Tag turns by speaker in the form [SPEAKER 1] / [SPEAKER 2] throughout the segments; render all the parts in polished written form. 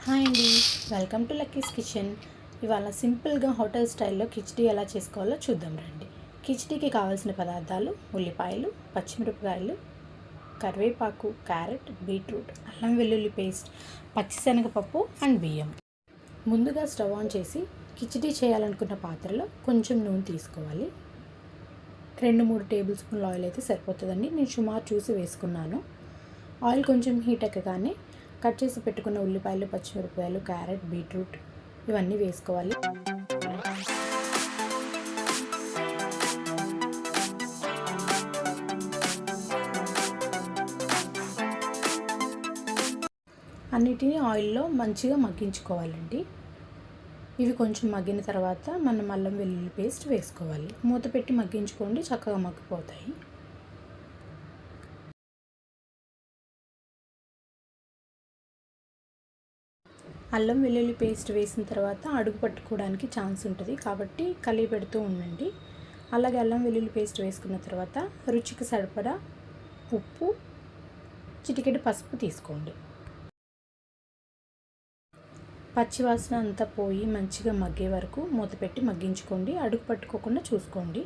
[SPEAKER 1] Hi అండి, welcome to Lucky's kitchen. ఇవాళ సింపుల్గా హోటల్ స్టైల్లో కిచిడి ఎలా చేసుకోవాలో చూద్దాం రండి. కిచిడికి కావాల్సిన పదార్థాలు: ఉల్లిపాయలు, పచ్చిమిరపకాయలు, కరివేపాకు, క్యారెట్, బీట్రూట్, అల్లం వెల్లుల్లి పేస్ట్, పచ్చిశనగపప్పు అండ్ బియ్యం. ముందుగా స్టవ్ ఆన్ చేసి కిచిడి చేయాలనుకున్న పాత్రలో కొంచెం నూనె తీసుకోవాలి. 2-3 టేబుల్ స్పూన్ల ఆయిల్ అయితే సరిపోతుందండి. నేను సుమారు చూసి వేసుకున్నాను. ఆయిల్ కొంచెం హీట్ ఎక్కగానే కట్ చేసి పెట్టుకున్న ఉల్లిపాయలు, పచ్చిమిరపకాయలు, క్యారెట్, బీట్రూట్ ఇవన్నీ వేసుకోవాలి. అన్నిటినీ ఆయిల్లో మంచిగా మగ్గించుకోవాలండి. ఇవి కొంచెం మగ్గిన తర్వాత మనం అల్లం వెల్లుల్లి పేస్ట్ వేసుకోవాలి. మూత పెట్టి మగ్గించుకోండి, చక్కగా మగ్గిపోతాయి. అల్లం వెల్లుల్లి పేస్ట్ వేసిన తర్వాత అడుగు పట్టుకోవడానికి ఛాన్స్ ఉంటుంది, కాబట్టి కలిపి పెడుతూ ఉండండి. అలాగే అల్లం వెల్లుల్లి పేస్ట్ వేసుకున్న తర్వాత రుచికి సరిపడా ఉప్పు, చిటికెడు పసుపు తీసుకోండి. పచ్చివాసన అంతా పోయి మంచిగా మగ్గే వరకు మూత పెట్టి మగ్గించుకోండి. అడుగు పట్టుకోకుండా చూసుకోండి,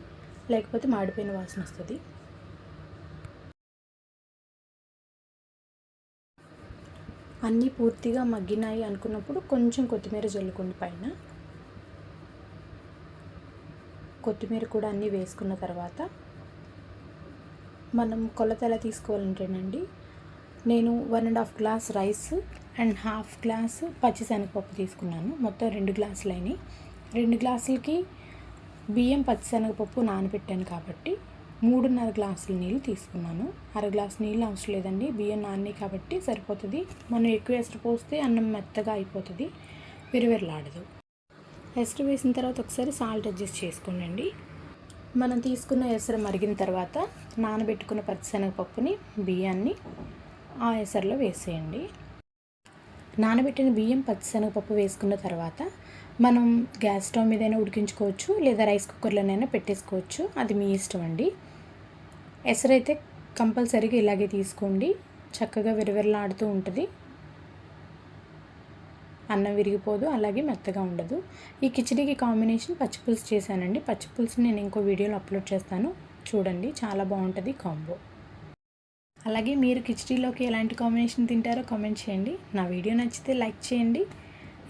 [SPEAKER 1] లేకపోతే మాడిపోయిన వాసన వస్తుంది. అన్నీ పూర్తిగా మగ్గినాయి అనుకున్నప్పుడు కొంచెం కొత్తిమీర జల్లుకోండి పైన. కొత్తిమీర కూడా అన్నీ వేసుకున్న తర్వాత మనం కొలత ఎలా తీసుకోవాలంటేనండి, నేను 1.5 గ్లాస్ రైస్ అండ్ 1/2 గ్లాస్ పచ్చిశనగపప్పు తీసుకున్నాను. మొత్తం 2 గ్లాసులు అయినాయి. 2 గ్లాసులకి బియ్యం, పచ్చిశనగపప్పు నానబెట్టాను కాబట్టి 3.5 గ్లాసుల నీళ్ళు తీసుకున్నాను. 1/2 గ్లాసు నీళ్ళు అవసరం లేదండి, బియ్యం నానినాయి కాబట్టి సరిపోతుంది. మనం ఎక్కువ ఎసరు పోస్తే అన్నం మెత్తగా అయిపోతుంది, విరవిరలాడదు. ఎసరు వేసిన తర్వాత ఒకసారి సాల్ట్ అడ్జస్ట్ చేసుకోండి. మనం తీసుకున్న ఎసరు మరిగిన తర్వాత నానబెట్టుకున్న పచ్చిశనగపప్పుని, బియ్యాన్ని ఆ ఎసరులో వేసేయండి. నానబెట్టిన బియ్యం, పచ్చిశనగపప్పు వేసుకున్న తర్వాత మనం గ్యాస్ స్టవ్ మీదైనా ఉడికించుకోవచ్చు, లేదా రైస్ కుక్కర్లోనైనా పెట్టేసుకోవచ్చు, అది మీ ఇష్టం అండి. ఎసరైతే కంపల్సరీగా ఇలాగే తీసుకోండి, చక్కగా విరవిరలాడుతూ ఉంటుంది. అన్నం విరిగిపోదు, అలాగే మెత్తగా ఉండదు. ఈ కిచిడికి కాంబినేషన్ పచ్చిపులుసు చేశానండి. పచ్చిపులుసు నేను ఇంకో వీడియోలో అప్లోడ్ చేస్తాను, చూడండి, చాలా బాగుంటుంది కాంబో. అలాగే మీరు కిచిడిలోకి ఎలాంటి కాంబినేషన్ తింటారో కామెంట్ చేయండి. నా వీడియో నచ్చితే లైక్ చేయండి.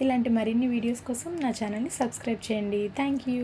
[SPEAKER 1] ఇలాంటి మరిన్ని వీడియోస్ కోసం నా ఛానల్ని సబ్స్క్రైబ్ చేయండి. Thank you.